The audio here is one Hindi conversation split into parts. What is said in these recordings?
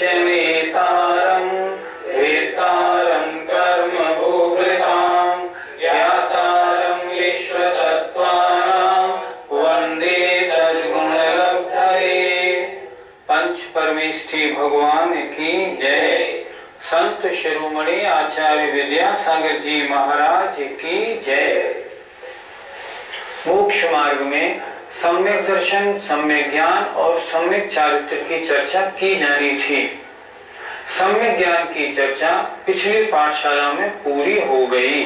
लक्ष्यमेतारं वेत्तारं कर्मभूभृतां ज्ञातारं विश्वतत्त्वानां वन्दे तद्गुणलब्धये। पंच परमेष्ठी भगवान की जय। संत शिरोमणि आचार्य विद्यासागर जी महाराज की जय। मोक्ष मार्ग में सम्यक दर्शन, सम्यक ज्ञान और सम्यक चारित्र की चर्चा की जानी थी। सम्यक ज्ञान की चर्चा पिछली पाठशाला में पूरी हो गई।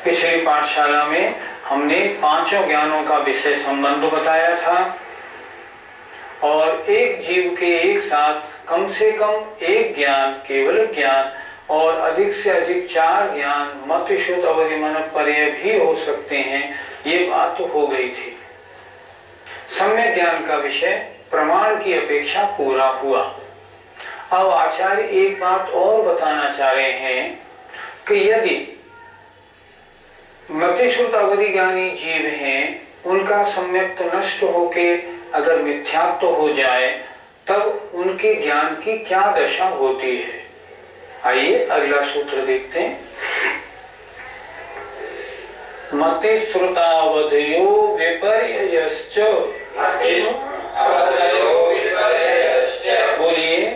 पिछली पाठशाला में हमने पांचों ज्ञानों का विषय संबंध बताया था और एक जीव के एक साथ कम से कम एक ज्ञान, केवल ज्ञान और अधिक से अधिक 4 ज्ञान मत शुद्ध अवधि मन पर्याय भी हो सकते हैं, ये बात तो हो गई थी। सम्यक ज्ञान का विषय प्रमाण की अपेक्षा पूरा हुआ। अब आचार्य एक बात और बताना चाह रहे हैं कि यदि मतिशुद्ध अवधि ज्ञानी जीव हैं, उनका सम्यक नष्ट होके अगर मिथ्यात्व हो जाए तब उनके ज्ञान की क्या दशा होती है। आइए अगला सूत्र देखते हैं। मति श्रुतावधयो विपर्ययश्च, बोलिए।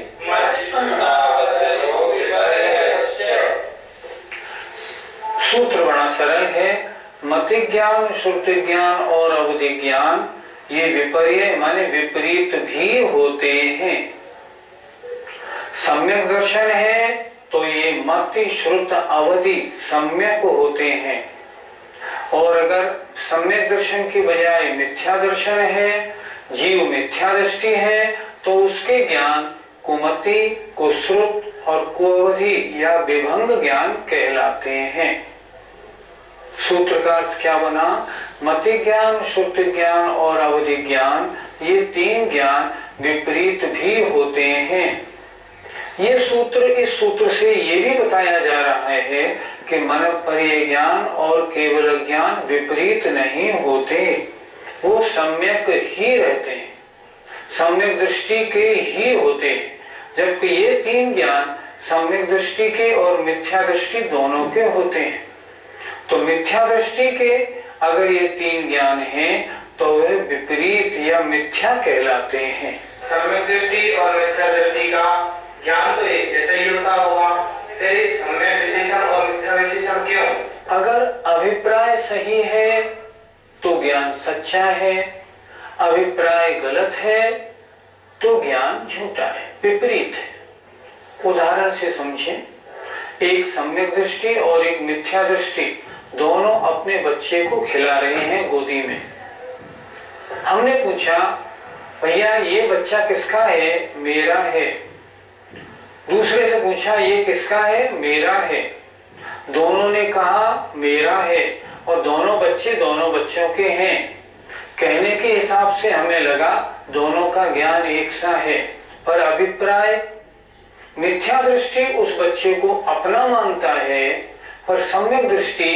सूत्र बड़ा सरल है। मति ज्ञान, श्रुति ज्ञान और अवधि ज्ञान ये विपर्य माने विपरीत भी होते हैं। सम्यक दर्शन है तो ये मति श्रुत अवधि सम्यक होते हैं और अगर सम्यक दर्शन की बजाय मिथ्या दर्शन है, जीव मिथ्या दृष्टि है, तो उसके ज्ञान कुमति, कुश्रुत और कुअवधि या विभंग ज्ञान कहलाते हैं। सूत्र का अर्थ क्या बना? मति ज्ञान, श्रुति ज्ञान और अवधि ज्ञान ये 3 ज्ञान विपरीत भी होते हैं। ये सूत्र, इस सूत्र से ये भी बताया जा रहा है कि मन पर्याय ज्ञान और केवल ज्ञान विपरीत नहीं होते, वो सम्यक ही रहते हैं, सम्यक दृष्टि के ही होते हैं। जबकि ये 3 ज्ञान सम्यक दृष्टि के और मिथ्या दृष्टि दोनों के होते हैं। तो मिथ्या दृष्टि के अगर ये 3 ज्ञान हैं तो वे विपरीत या मिथ्या कहलाते हैं। सम्यक दृष्टि और मिथ्या दृष्टि का ज्ञान तो एक जैसा ही होता होगा, फिर सम्यक विशेषण और मिथ्या विशेषण क्यों? अगर अभिप्राय सही है तो ज्ञान सच्चा है, अभिप्राय गलत है तो ज्ञान झूठा है, विपरीत है। उदाहरण से समझें, एक सम्यक दृष्टि और एक मिथ्या दृष्टि दोनों अपने बच्चे को खिला रहे हैं गोदी में। हमने पूछा, भैया ये बच्चा किसका है? मेरा है। दूसरे से पूछा, ये किसका है? मेरा है। दोनों ने कहा मेरा है और दोनों बच्चे दोनों बच्चों के हैं। कहने के हिसाब से हमें लगा दोनों का ज्ञान एक सा है, पर अभिप्राय मिथ्या दृष्टि उस बच्चे को अपना मानता है, पर सम्यक दृष्टि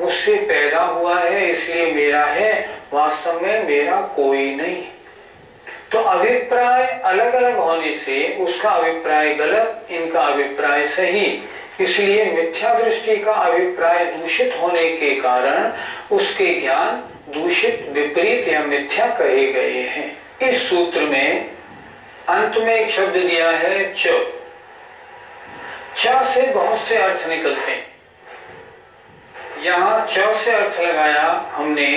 मुझसे पैदा हुआ है इसलिए मेरा है, वास्तव में मेरा कोई नहीं। तो अभिप्राय अलग अलग होने से उसका अभिप्राय गलत, इनका अभिप्राय सही, इसलिए मिथ्या दृष्टि का अभिप्राय दूषित होने के कारण उसके ज्ञान दूषित, विपरीत या मिथ्या कहे गए हैं। इस सूत्र में अंत में एक शब्द दिया है च। च से बहुत से अर्थ निकलते हैं। यहाँ च से अर्थ लगाया हमने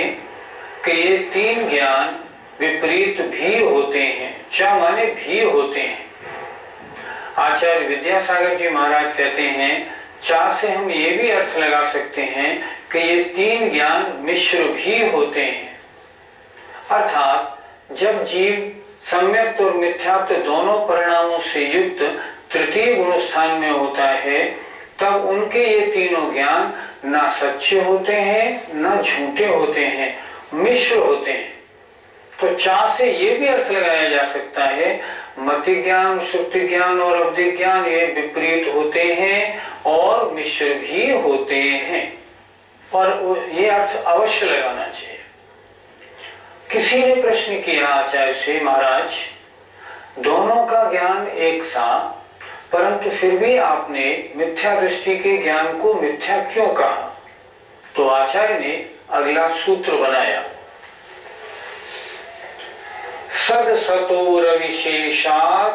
कि ये 3 ज्ञान विपरीत भी होते हैं। च माने भी होते हैं। आचार्य विद्यासागर जी महाराज कहते हैं, चा से हम ये भी अर्थ लगा सकते हैं कि ये 3 ज्ञान मिश्र भी होते हैं। अर्थात जब जीव सम्यक और मिथ्यात्व दोनों परिणामों से युक्त तृतीय गुण स्थान में होता है, तब उनके ये तीनों ज्ञान ना सच्चे होते हैं ना झूठे होते हैं, मिश्र होते हैं। तो चा से ये भी अर्थ लगाया जा सकता है, मति ज्ञान, श्रुति ज्ञान और अवधि ज्ञान ये विपरीत होते हैं और मिश्र भी होते हैं, और ये अर्थ अवश्य लगाना चाहिए। किसी ने प्रश्न किया आचार्य से, महाराज दोनों का ज्ञान एक सा, परंतु फिर भी आपने मिथ्या दृष्टि के ज्ञान को मिथ्या क्यों कहा? तो आचार्य ने अगला सूत्र बनाया, सद सतोरविशेषात्,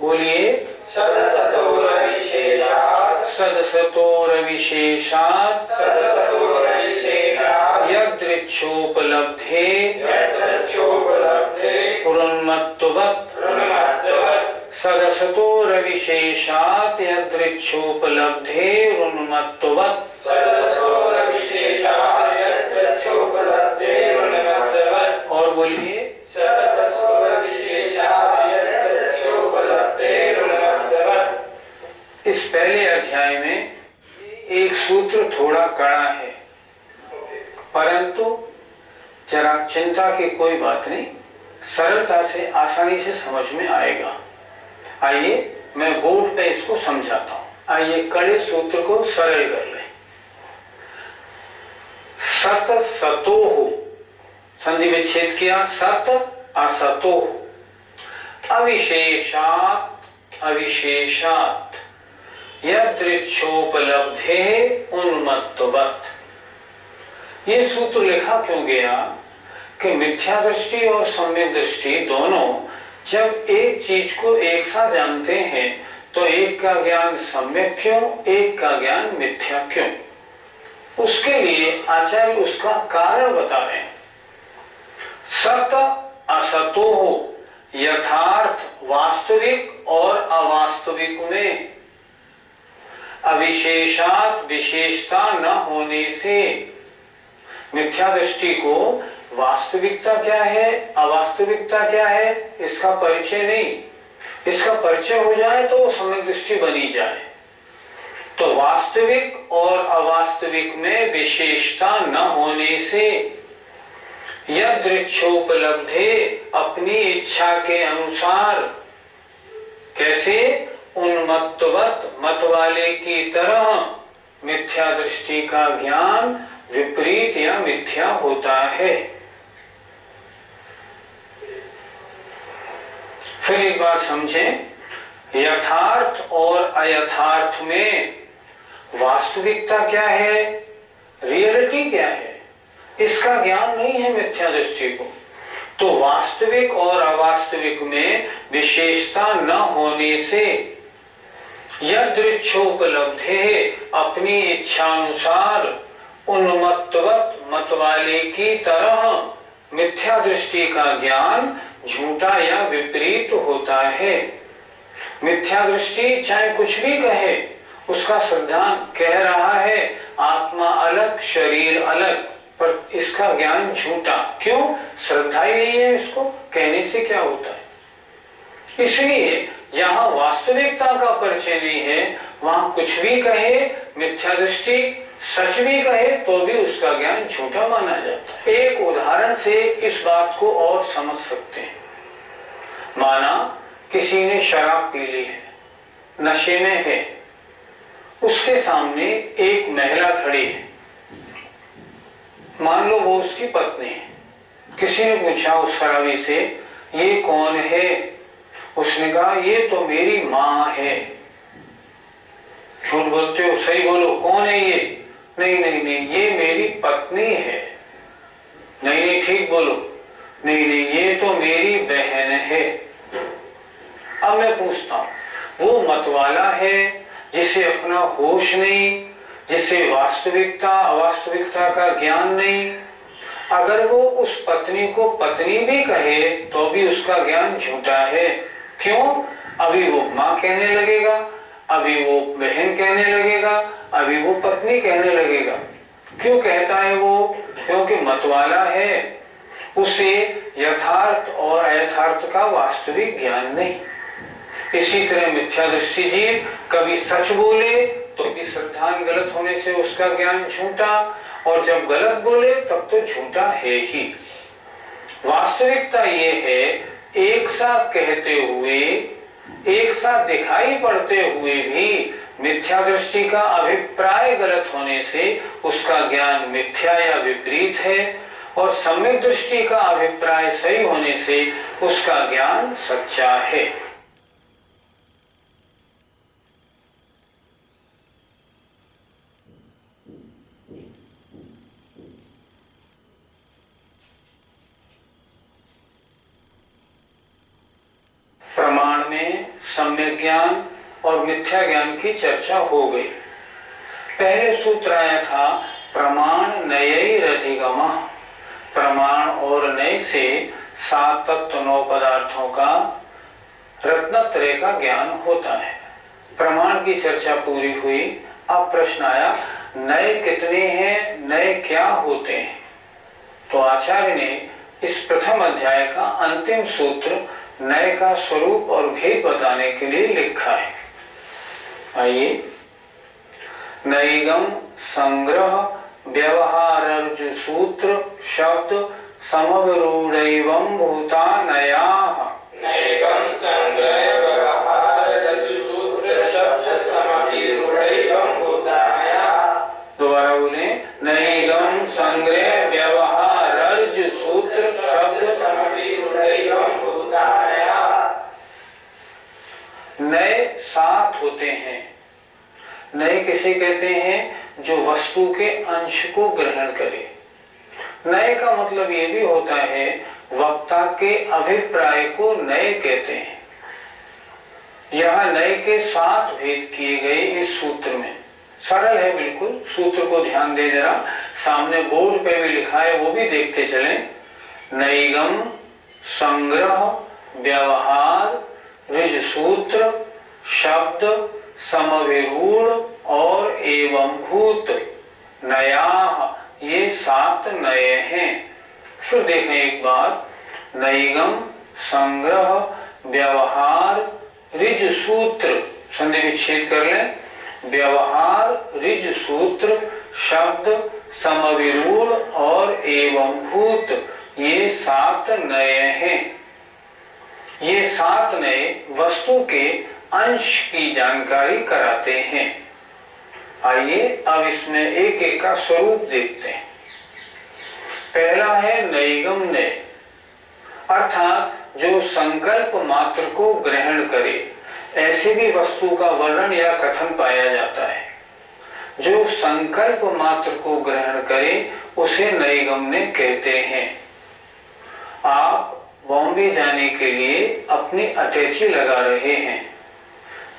बोलिए, सद सतोरविशेषात्, सद सतोरविशेषात्, सद सतोरविशेषात्, यदृच्छोपलब्धे, यदृच्छोपलब्धे, पुरुन्मत्तवत्, पुरुन्मत्तवत्, सदसतोरविशेषात् यदृच्छोपलब्धे उन्मत्तवत्, सदसतोरविशेषात्, यदृच्छोपलब्धे, उन्मत्तवत्। और बोलिए, इस पहले अध्याय में एक सूत्र थोड़ा कड़ा है, परंतु जरा चिंता की कोई बात नहीं, सरलता से आसानी से समझ में आएगा। आइए मैं बोर्ड पे इसको समझाता हूं। आइए कड़े सूत्र को सरल कर लें। सत सतोह, संधि विच्छेद किया, सत असतोह, अविशेषात् अविशेषात्, यदृच्छोपलब्धे उन्मत्तवत्। ये सूत्र लिखा क्यों गया कि मिथ्या दृष्टि और सम्यक दृष्टि दोनों जब एक चीज को एक साथ जानते हैं तो एक का ज्ञान सम्यक क्यों, एक का ज्ञान मिथ्या क्यों? उसके लिए आचार्य उसका कारण बता रहे हैं। सत असतोह, यथार्थ वास्तविक और अवास्तविक में, अविशेषात विशेषता न होने से, मिथ्या दृष्टि को वास्तविकता क्या है अवास्तविकता क्या है इसका परिचय नहीं, इसका परिचय हो जाए तो सम्यक दृष्टि बनी जाए। तो वास्तविक और अवास्तविक में विशेषता न होने से, यदृच्छोपलब्धे, अपनी इच्छा के अनुसार, कैसे, उन्मत्तवत्, मत वाले की तरह मिथ्या दृष्टि का ज्ञान विपरीत या मिथ्या होता है। फिर एक बार समझें, यथार्थ और अयथार्थ में वास्तविकता क्या है, रियलिटी क्या है, इसका ज्ञान नहीं है मिथ्या दृष्टि को। तो वास्तविक और अवास्तविक में विशेषता न होने से, यदृच्छोपलब्धे, अपनी इच्छानुसार, उन्मत्तवत्, मतवाले की तरह मिथ्या दृष्टि का ज्ञान झूठा या विपरीत होता है। मिथ्या दृष्टि चाहे कुछ भी कहे, उसका सिद्धांत कह रहा है आत्मा अलग शरीर अलग, पर इसका ज्ञान झूठा। क्यों? श्रद्धा ही नहीं है, इसको कहने से क्या होता है। इसलिए जहां वास्तविकता का परिचय नहीं है वहां कुछ भी कहे, मिथ्या दृष्टि सच भी कहे तो भी उसका ज्ञान झूठा माना जाता है। एक उदाहरण से इस बात को और समझ सकते हैं। माना किसी ने शराब पी ली है, नशे में है, उसके सामने एक महिला खड़ी है, मान लो वो उसकी पत्नी है। किसी ने पूछा उस शराबी से, ये कौन है? उसने कहा ये तो मेरी माँ है। झूठ बोलते हो, सही बोलो, कौन है ये? नहीं नहीं नहीं, ये मेरी पत्नी है। नहीं नहीं, ठीक बोलो। नहीं नहीं, ये तो मेरी बहन है। अब मैं पूछता हूं, वो मतवाला है जिसे अपना होश नहीं, जिसे वास्तविकता अवास्तविकता का ज्ञान नहीं, अगर वो उस पत्नी को पत्नी भी कहे तो भी उसका ज्ञान झूठा है। क्यों? अभी वो माँ कहने लगेगा, अभी वो बहन कहने लगेगा, अभी वो पत्नी कहने लगेगा। क्यों कहता है वो? क्योंकि मतवाला है, उसे यथार्थ और अयथार्थ का वास्तविक ज्ञान नहीं। इसी तरह मिथ्या दृष्टि जीव कभी सच बोले तो भी सिद्धांत गलत होने से उसका ज्ञान झूठा, और जब गलत बोले तब तो झूठा है ही। वास्तविकता ये है, एक साथ कहते हुए, एक साथ दिखाई पड़ते हुए भी मिथ्या दृष्टि का अभिप्राय गलत होने से उसका ज्ञान मिथ्या या विपरीत है, और सम्यक दृष्टि का अभिप्राय सही होने से उसका ज्ञान सच्चा है। प्रमाण में सम्यक ज्ञान और मिथ्या ज्ञान की चर्चा हो गई। पहले सूत्र आया था प्रमाण नयैरधिगमः, प्रमाण और नय से 7 तत्व 9 पदार्थों का रत्नत्रय का ज्ञान होता है। प्रमाण की चर्चा पूरी हुई। अब प्रश्न आया नय कितने हैं, नय क्या होते हैं। तो आचार्य ने इस प्रथम अध्याय का अंतिम सूत्र नय का स्वरूप और भेद बताने के लिए लिखा है। आइए, नैगम संग्रह व्यवहारर्जु सूत्र शब्द समवरूढ़ैवं भूता नयाः। नैगम संग्रह व्यवहारर्जु सूत्र शब्द समवरूढ़ैवं भूता नयाः। दोबारा बोले, नैगम संग्रह व्यवहारर्जु सूत्र शब्द समवरूढ़ैवं भूता नयाः। नय 7 होते हैं। नय किसे कहते हैं? जो वस्तु के अंश को ग्रहण करे। नय का मतलब ये भी होता है वक्ता के अभिप्राय को नय कहते हैं। यहाँ नय के 7 भेद किए गए इस सूत्र में। सरल है बिल्कुल, सूत्र को ध्यान दे जरा। सामने बोर्ड पे भी लिखा है, वो भी देखते चले। नैगम संग्रह व्यवहार ऋज सूत्र शब्द समविरूढ़ और एवं भूत नयाः, ये 7 नय हैं। फिर देखें एक बार, नैगम संग्रह व्यवहार ऋज सूत्र, संधि विच्छेद कर लें, व्यवहार ऋज सूत्र शब्द समविरूढ़ और एवं भूत, ये 7 नय हैं। ये 7 नय वस्तु के अंश की जानकारी कराते हैं। आइए अब इसमें एक एक का स्वरूप देखते हैं। पहला है नैगम नय, अर्थात जो संकल्प मात्र को ग्रहण करे। ऐसी भी वस्तु का वर्णन या कथन पाया जाता है। जो संकल्प मात्र को ग्रहण करे उसे नैगम्य कहते हैं। आप बॉम्बे जाने के लिए अपनी अटैची लगा रहे हैं।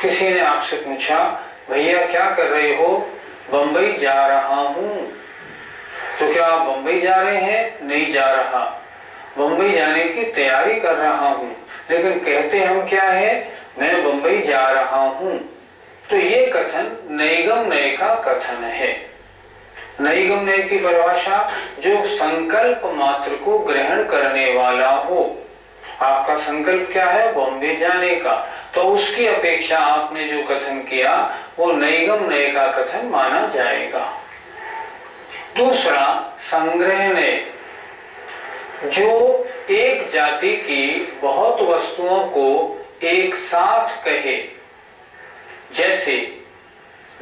किसी ने आपसे पूछा, भैया क्या कर रहे हो? बंबई जा रहा हूं। तो क्या आप बंबई जा रहे हैं? नहीं जा रहा, बंबई जाने की तैयारी कर रहा हूं। लेकिन कहते हम क्या है? मैं बंबई जा रहा हूं। तो ये कथन नैगम नय का कथन है। नैगम नय की परिभाषा, जो संकल्प मात्र को ग्रहण करने वाला हो। आपका संकल्प क्या है? बॉम्बे जाने का। तो उसकी अपेक्षा आपने जो कथन किया वो नैगम नय का कथन माना जाएगा। दूसरा संग्रह नय, जो एक जाति की बहुत वस्तुओं को एक साथ कहे। जैसे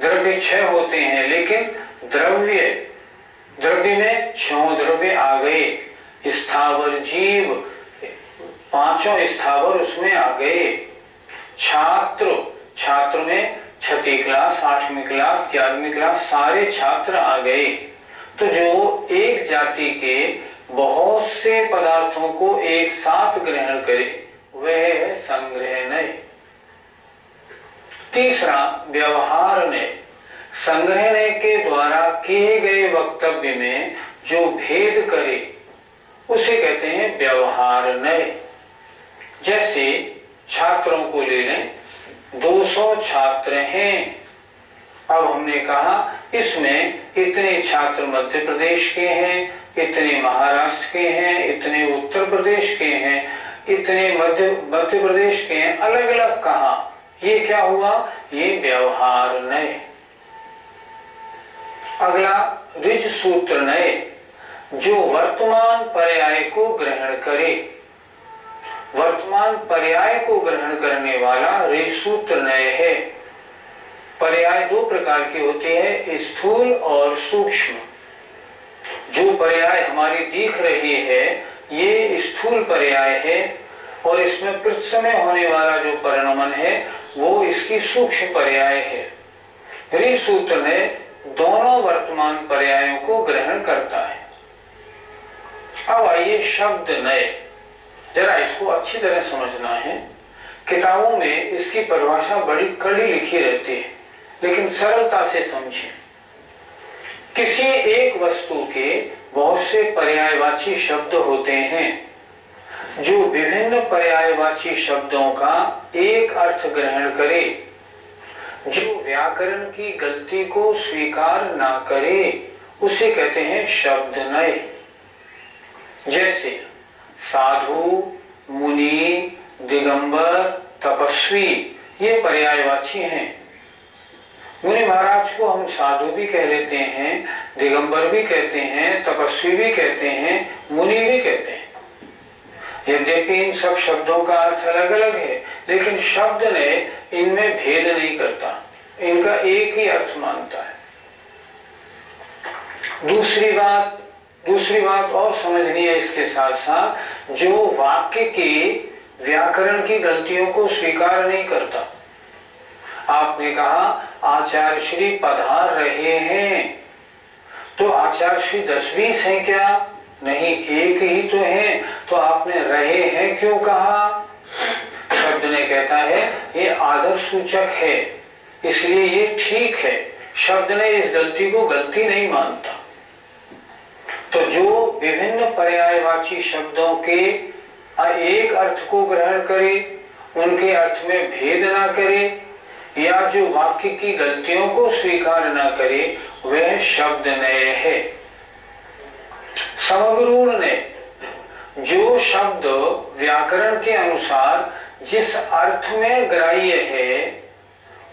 द्रव्य 6 होते हैं, लेकिन द्रव्य में 6 द्रव्य आ गए। स्थावर जीव, 5 स्थावर उसमें आ गए। छात्र में 6ठी क्लास, 8वीं क्लास, 11वीं क्लास सारे छात्र आ गए। तो जो एक जाति के बहुत से पदार्थों को एक साथ ग्रहण करे वह है संग्रह नय। तीसरा व्यवहार नय, संग्रह नय के द्वारा किए गए वक्तव्य में जो भेद करे उसे कहते हैं व्यवहार नय। जैसे छात्रों को ले लें, 200 छात्र हैं। अब हमने कहा इसमें इतने छात्र मध्य प्रदेश के हैं, इतने महाराष्ट्र के हैं, इतने उत्तर प्रदेश के हैं, इतने मध्य प्रदेश के हैं। अलग अलग कहा, ये क्या हुआ? ये व्यवहार नय। अगला ऋज सूत्र नय, जो वर्तमान पर्याय को ग्रहण करे। वर्तमान पर्याय को ग्रहण करने वाला ऋज सूत्र नय है। पर्याय 2 प्रकार की होती है, स्थूल और सूक्ष्म। जो पर्याय हमारी दिख रही है ये स्थूल पर्याय है, और इसमें प्रत्यय होने वाला जो परिणमन है वो इसकी सूक्ष्म पर्याय है। ऋ सूत्र में दोनों वर्तमान पर्यायों को ग्रहण करता है। अब आइए शब्द नए, जरा इसको अच्छी तरह समझना है। किताबों में इसकी परिभाषा बड़ी कड़ी लिखी रहती है, लेकिन सरलता से समझें। किसी एक वस्तु के बहुत से पर्यायवाची शब्द होते हैं जो विभिन्न पर्यायवाची शब्दों का एक अर्थ ग्रहण करे, जो व्याकरण की गलती को स्वीकार ना करे, उसे कहते हैं शब्द नए। जैसे साधु, मुनि, दिगंबर, तपस्वी, ये पर्यायवाची हैं। मुनि महाराज को हम साधु भी कह लेते हैं, दिगंबर भी कहते हैं, तपस्वी भी कहते हैं, मुनि भी कहते हैं। यद्यपि इन सब शब्दों का अर्थ अलग अलग है, लेकिन शब्द ने इनमें भेद नहीं करता, इनका एक ही अर्थ मानता है। दूसरी बात और समझनी है इसके साथ साथ, जो वाक्य की व्याकरण की गलतियों को स्वीकार नहीं करता। आपने कहा आचार्य श्री पधार रहे हैं, तो आचार्य श्री 10-20 हैं क्या? नहीं, एक ही तो है, तो आपने रहे हैं क्यों कहा? शब्द ने कहता है ये आदर सूचक है, इसलिए ये ठीक है। शब्द ने इस गलती को गलती नहीं मानता। तो जो विभिन्न पर्यायवाची शब्दों के एक अर्थ को ग्रहण करे, उनके अर्थ में भेद ना करे, या जो वाक्य की गलतियों को स्वीकार ना करे, वह शब्द नए है। समग्र ने जो शब्द व्याकरण के अनुसार जिस अर्थ में ग्राह्य है,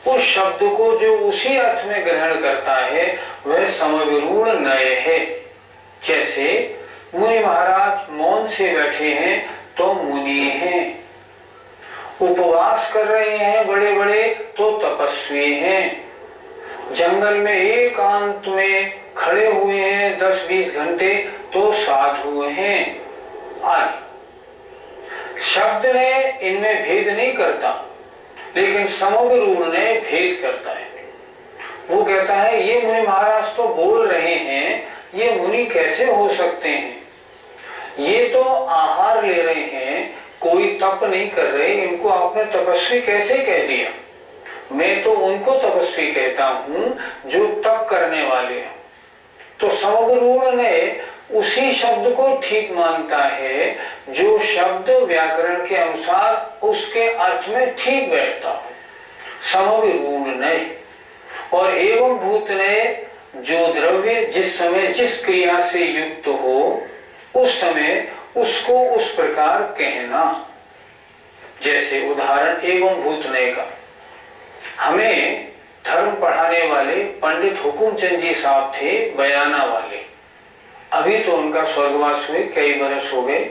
उस शब्द को जो उसी अर्थ में ग्रहण करता है, वह समग्र नए है। जैसे मुनि महाराज मौन से बैठे हैं तो मुनि हैं, उपवास कर रहे हैं बड़े बड़े तो तपस्वी हैं, जंगल में एकांत में खड़े हुए हैं 10-20 घंटे तो साधु हैं आदि। शब्द ने इनमें भेद नहीं करता, लेकिन समग्र रूप ने भेद करता है। वो कहता है ये मुनि महाराज तो बोल रहे हैं, ये मुनि कैसे हो सकते हैं? ये तो आहार ले रहे हैं, कोई तप नहीं कर रहे, इनको आपने तपस्वी कैसे कह दिया? मैं तो उनको तपस्वी कहता हूं जो तप करने वाले हैं। तो समग्र ने उसी शब्द को ठीक मानता है जो शब्द व्याकरण के अनुसार उसके अर्थ में ठीक बैठता हो। समग्र नहीं। और एवं भूत ने जो द्रव्य जिस समय जिस क्रिया से युक्त हो, उस समय उसको उस प्रकार कहना। जैसे उदाहरण एवं भूतनय का, हमें धर्म पढ़ाने वाले पंडित हुकुमचंद जी साहब थे, बयाना वाले। अभी तो उनका स्वर्गवास हुए कई बरस हो गए।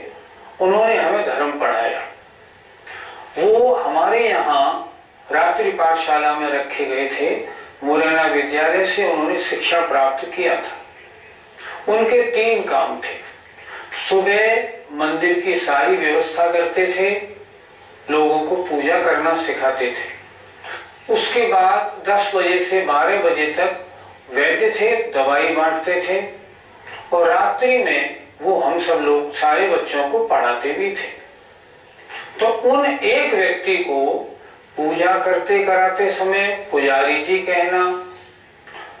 उन्होंने हमें धर्म पढ़ाया। वो हमारे यहाँ रात्रि पाठशाला में रखे गए थे। मुरैना विद्यालय से उन्होंने शिक्षा प्राप्त किया था। उनके 3 काम थे। सुबह मंदिर की सारी व्यवस्था करते थे, लोगों को पूजा करना सिखाते थे। उसके बाद 10 बजे से 12 बजे तक वैद्य थे, दवाई बांटते थे, और रात्रि में वो हम सब लोग सारे बच्चों को पढ़ाते भी थे। तो उन एक व्यक्ति को पूजा करते कराते समय पुजारी जी कहना,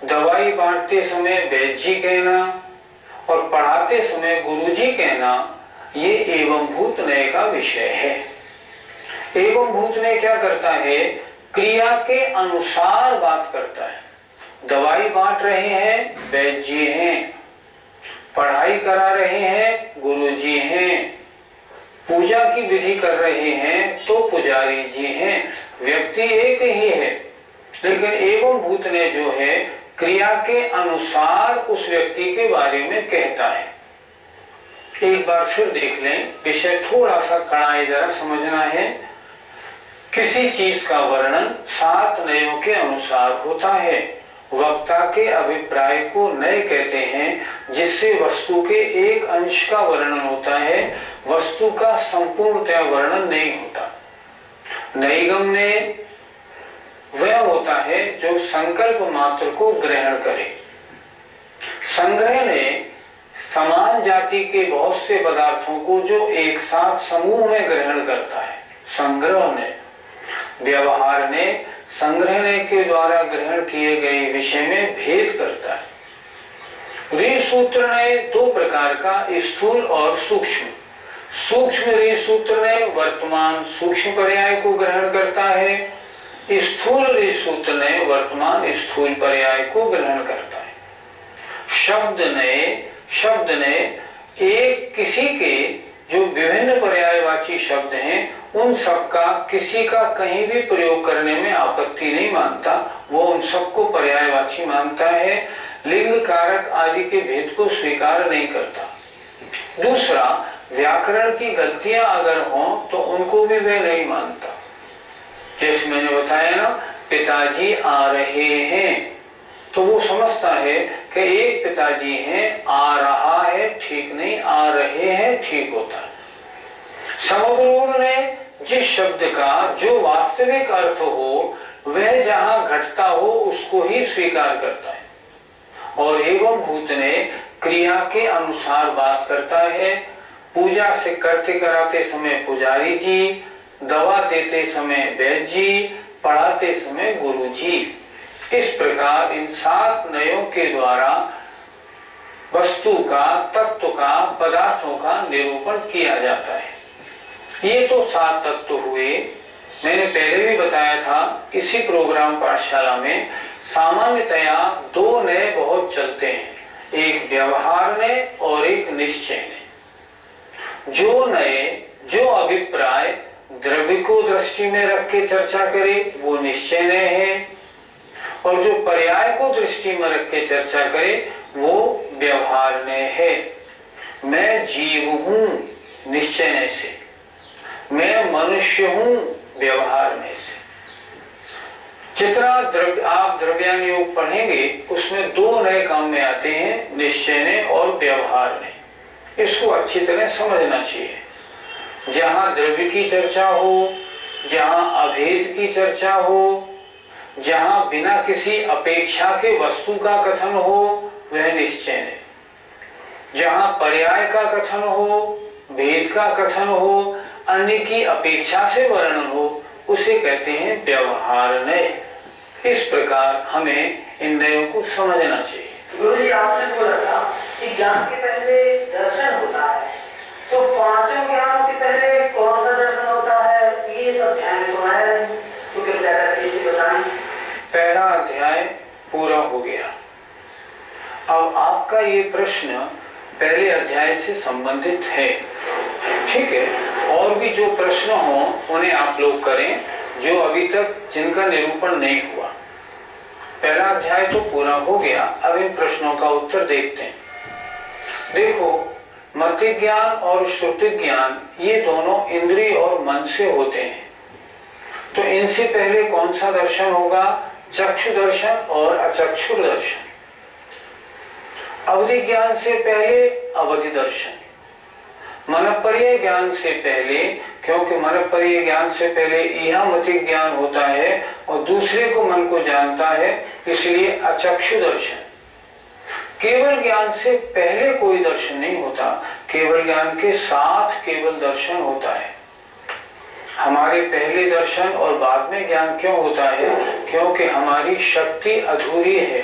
दवाई बांटते समय वैद्य जी कहना, और पढ़ाते समय गुरुजी कहना, ये एवं भूतनय का विषय है। एवं भूतनय क्या करता है? क्रिया के अनुसार बात करता है। दवाई बांट रहे हैं, वैद्य जी हैं। पढ़ाई करा रहे हैं, गुरुजी हैं। पूजा की विधि कर रहे हैं तो पुजारी जी हैं। व्यक्ति एक ही है, लेकिन एवं भूतनय जो है क्रिया के अनुसार उस व्यक्ति के बारे में कहता है। एक बार फिर देख लें, विषय थोड़ा सा कड़ा है, जरा समझना है। किसी चीज का वर्णन 7 नयों के अनुसार होता है। वक्ता के अभिप्राय को नय कहते हैं, जिससे वस्तु के एक अंश का वर्णन होता है, वस्तु का संपूर्णतया वर्णन नहीं होता। नैगम ने वह होता है जो संकल्प मात्र को ग्रहण करे। संग्रह ने समान जाति के बहुत से पदार्थों को जो एक साथ समूह में ग्रहण करता है। संग्रह ने, व्यवहार ने संग्रहणे के द्वारा ग्रहण किए गए विषय में भेद करता है। ऋ सूत्र ने दो प्रकार का, स्थूल और सूक्ष्म। सूक्ष्म ऋ सूत्र ने वर्तमान सूक्ष्म पर्याय को ग्रहण करता है, स्थूल ऋ सूत्र ने वर्तमान स्थूल पर्याय को ग्रहण करता है। शब्द ने एक किसी के जो विभिन्न पर्यायवाची शब्द हैं, उन सब का किसी का कहीं भी प्रयोग करने में आपत्ति नहीं मानता, वो उन सबको पर्यायवाची मानता है, लिंग कारक आदि के भेद को स्वीकार नहीं करता। दूसरा, व्याकरण की गलतियां अगर हों तो उनको भी वह नहीं मानता। जैसे मैंने बताया ना, पिताजी आ रहे हैं, तो वो समझता है कि एक पिताजी हैं, आ रहा है ठीक नहीं, आ रहे हैं ठीक होता है। समग्र ने जिस शब्द का जो वास्तविक अर्थ हो, वह जहां घटता हो उसको ही स्वीकार करता है। और एवं भूत ने क्रिया के अनुसार बात करता है। पूजा से करते कराते समय पुजारी जी, दवा देते समय वैद्य जी, पढ़ाते समय गुरु जी। इस प्रकार इन 7 नयों के द्वारा वस्तु का, तत्व का, पदार्थों का निरूपण किया जाता है। ये तो 7 तत्व हुए। मैंने पहले भी बताया था, इसी प्रोग्राम पाठशाला में सामान्यतया 2 नए बहुत चलते हैं, एक व्यवहार ने और एक निश्चय ने। जो नए, जो अभिप्राय द्रव्य को दृष्टि में रख के चर्चा करे, वो निश्चय नय है, और जो पर्याय को दृष्टि में रख के चर्चा करे, वो व्यवहार नय है। मैं जीव हूं, निश्चय नय से। मैं मनुष्य हूं, व्यवहार नय से। जितना आप द्रव्यान योग पढ़ेंगे, उसमें 2 नए काम में आते हैं, निश्चय ने और व्यवहार ने। इसको अच्छी तरह समझना चाहिए। जहां द्रव्य की चर्चा हो, जहां अभेद की चर्चा हो, जहां बिना किसी अपेक्षा के वस्तु का कथन हो, वह निश्चय ने। जहां पर्याय का कथन हो, भेद का कथन हो, अन्य की अपेक्षा से वर्णन हो, उसे कहते हैं व्यवहार नय। इस प्रकार हमें इन नयों को समझना चाहिए। गुरु जी, आपने बोला था कि ज्ञान के पहले दर्शन होता है, तो 5 ज्ञान के पहले कौन सा दर्शन होता है, ये सब ध्यान में सुना है, तो कृपया करके इसे बताएं। पहला अध्याय पूरा हो गया। अब आपका ये प्रश्न पहले अध्याय से संबंधित है, ठीक है। और भी जो प्रश्न हो उन्हें आप लोग करें, जो अभी तक जिनका निरूपण नहीं हुआ। पहला अध्याय तो पूरा हो गया, अब इन प्रश्नों का उत्तर देखते हैं। देखो, मति ज्ञान और श्रुति ज्ञान ये दोनों इंद्रिय और मन से होते हैं। तो इनसे पहले कौन सा दर्शन होगा? चक्षु दर्शन और अचक्षुर दर्शन। अवधि ज्ञान से पहले अवधि दर्शन। मनःपर्यय ज्ञान से पहले, क्योंकि मनःपर्यय ज्ञान से पहले यह मति ज्ञान होता है और दूसरे को मन को जानता है, इसलिए अचक्षु दर्शन। केवल ज्ञान से पहले कोई दर्शन नहीं होता, केवल ज्ञान के साथ केवल दर्शन होता है। हमारे पहले दर्शन और बाद में ज्ञान क्यों होता है? क्योंकि हमारी शक्ति अधूरी है।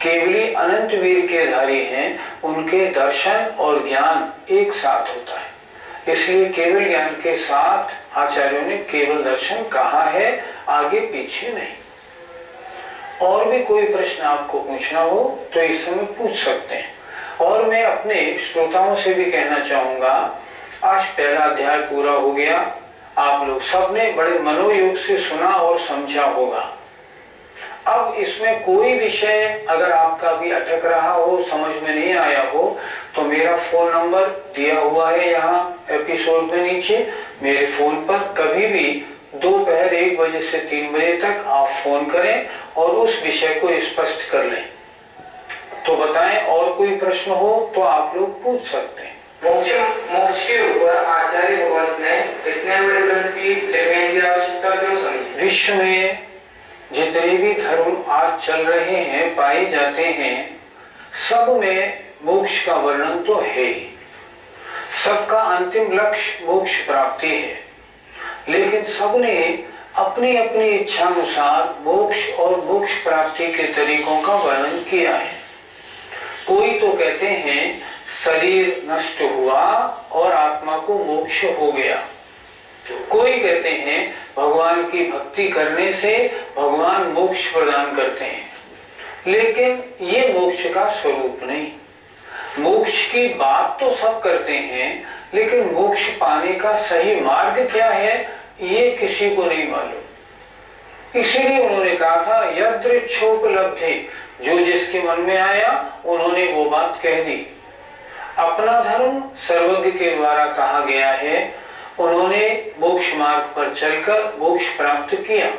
केवली अनंत वीर के धारी हैं, उनके दर्शन और ज्ञान एक साथ होता है। इसलिए केवल ज्ञान के साथ आचार्यों ने केवल दर्शन कहा है, आगे पीछे नहीं। और भी कोई प्रश्न आपको पूछना हो तो इस समय पूछ सकते हैं। और मैं अपने श्रोताओं से भी कहना चाहूंगा, आज पहला अध्याय पूरा हो गया। आप लोग सबने बड़े मनोयोग से सुना और समझा होगा। अब इसमें कोई विषय अगर आपका भी अटक रहा हो, समझ में नहीं आया हो, तो मेरा फोन नंबर दिया हुआ है यहाँ एपिसोड में नीचे। मेरे फोन पर कभी भी दोपहर 1 बजे से 3 बजे तक आप फोन करें और उस विषय को स्पष्ट कर लें। तो बताएं, और कोई प्रश्न हो तो आप लोग पूछ सकते हैं। मोक्ष के ऊपर आचार्य भगवंत ने इतने बड़े ग्रंथ की लिखने की आवश्यकता क्यों समझी? विश्व में जितने भी धर्म आज चल रहे हैं, पाए जाते हैं, सब में मोक्ष का वर्णन तो है ही। सबका अंतिम लक्ष्य मोक्ष प्राप्ति है, लेकिन सबने अपनी अपनी इच्छानुसार मोक्ष और मोक्ष प्राप्ति के तरीकों का वर्णन किया है। कोई तो कहते हैं शरीर नष्ट हुआ और आत्मा को मोक्ष हो गया, कोई कहते हैं भगवान की भक्ति करने से भगवान मोक्ष प्रदान करते हैं, लेकिन ये मोक्ष का स्वरूप नहीं। मोक्ष की बात तो सब करते हैं, लेकिन मोक्ष पाने का सही मार्ग क्या है ये किसी को नहीं मालूम। इसीलिए उन्होंने कहा था यदृच्छोपलब्धि, जो जिसके मन में आया उन्होंने वो बात कह दी। अपना धर्म सर्वज्ञ के द्वारा कहा गया है, उन्होंने मोक्ष मार्ग पर चलकर मोक्ष प्राप्त किया।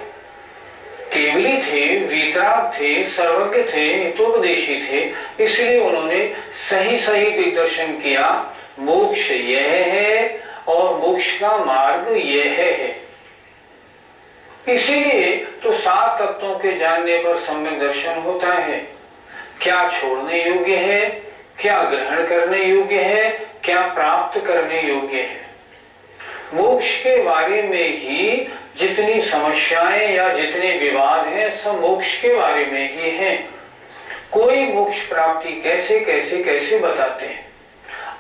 केवली थे, वीतराग थे, सर्वज्ञ थे, हितोपदेशी थे, इसलिए उन्होंने सही सही दिग्दर्शन किया। मोक्ष यह है और मोक्ष का मार्ग यह है। इसीलिए तो 7 तत्वों के जानने पर सम्यक दर्शन होता है। क्या छोड़ने योग्य है, क्या ग्रहण करने योग्य है, क्या प्राप्त करने योग्य है। मोक्ष के बारे में ही जितनी समस्याएं या जितने विवाद हैं, सब मोक्ष के बारे में ही हैं। कोई मोक्ष प्राप्ति कैसे कैसे कैसे बताते हैं।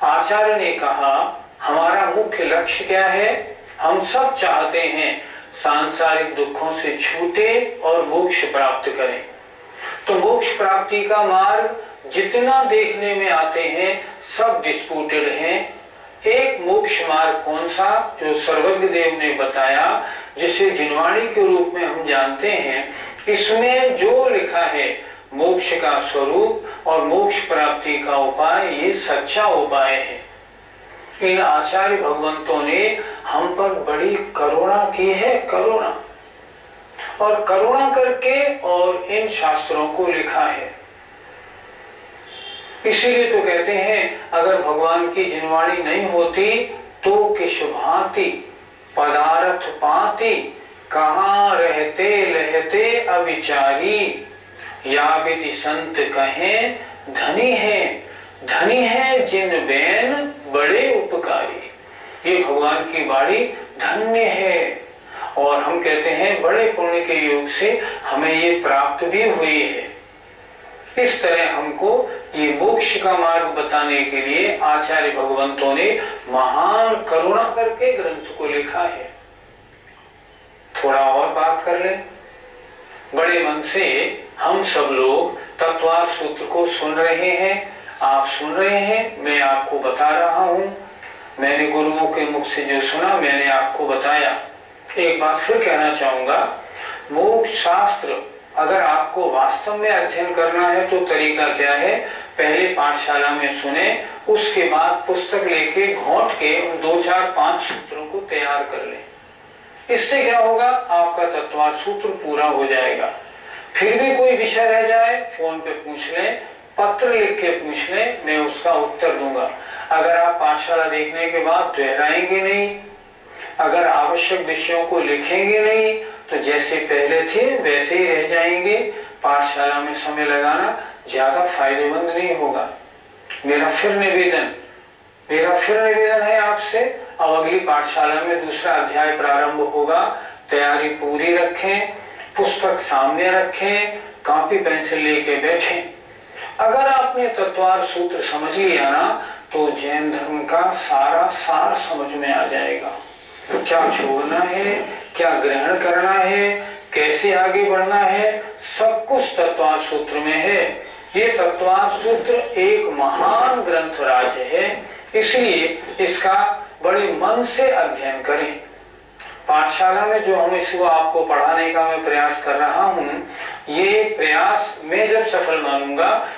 आचार्य ने कहा हमारा मुख्य लक्ष्य क्या है, हम सब चाहते हैं सांसारिक दुखों से छूटे और मोक्ष प्राप्त करें। तो मोक्ष प्राप्ति का मार्ग जितना देखने में आते हैं सब डिस्प्यूटेड हैं। एक मोक्ष मार्ग कौन सा, जो सर्वज्ञ देव ने बताया, जिसे जिनवाणी के रूप में हम जानते हैं, इसमें जो लिखा है मोक्ष का स्वरूप और मोक्ष प्राप्ति का उपाय, ये सच्चा उपाय है। इन आचार्य भगवंतों ने हम पर बड़ी करुणा की है, करुणा, और करुणा करके और इन शास्त्रों को लिखा है। इसीलिए तो कहते हैं अगर भगवान की जिनवाणी नहीं होती तो किस भांति पदार्थ पाती, कहाँ रहते लहते अविचारी, या विधि संत कहें धनी है जिन बैन बड़े उपकारी। ये भगवान की बाणी धन्य है, और हम कहते हैं बड़े पुण्य के योग से हमें ये प्राप्त भी हुई है। इस तरह हमको ये मोक्ष का मार्ग बताने के लिए आचार्य भगवंतों ने महान करुणा करके ग्रंथ को लिखा है। थोड़ा और बात कर लें। बड़े मन से हम सब लोग तत्वार्थ सूत्र को सुन रहे हैं, आप सुन रहे हैं, मैं आपको बता रहा हूं। मैंने गुरुओं के मुख से जो सुना मैंने आपको बताया। एक बात फिर कहना चाहूंगा, मोक्ष शास्त्र अगर आपको वास्तव में अध्ययन करना है तो तरीका क्या है, पहले पाठशाला में सुने, उसके बाद पुस्तक लेके घोंट के उन 2, 4, 5 सूत्रों को तैयार कर लें। इससे क्या होगा, आपका तत्वार्थ सूत्र पूरा हो जाएगा। फिर भी कोई विषय रह जाए फोन पे पूछ लें, पत्र लिख के पूछ लें, मैं उसका उत्तर दूंगा। अगर आप पाठशाला देखने के बाद दोहराएंगे नहीं, अगर आवश्यक विषयों को लिखेंगे नहीं, तो जैसे पहले थे वैसे ही रह जाएंगे। पाठशाला में समय लगाना ज्यादा फायदेमंद नहीं होगा। मेरा फिर निवेदन है आपसे, अब अगली पाठशाला में दूसरा अध्याय प्रारंभ होगा। तैयारी पूरी रखें, पुस्तक सामने रखें, कॉपी पेंसिल लेके बैठें। अगर आपने तत्वार्थ सूत्र समझ लिया ना, तो जैन धर्म का सारा सार समझ में आ जाएगा। क्या छोड़ना है, क्या ग्रहण करना है, कैसे आगे बढ़ना है, सब कुछ तत्वार्थ सूत्र में है। ये तत्वार्थ सूत्र एक महान ग्रंथ राज है, इसलिए इसका बड़े मन से अध्ययन करें। पाठशाला में जो हम इसको आपको पढ़ाने का मैं प्रयास कर रहा हूँ, ये प्रयास मैं जब सफल मानूंगा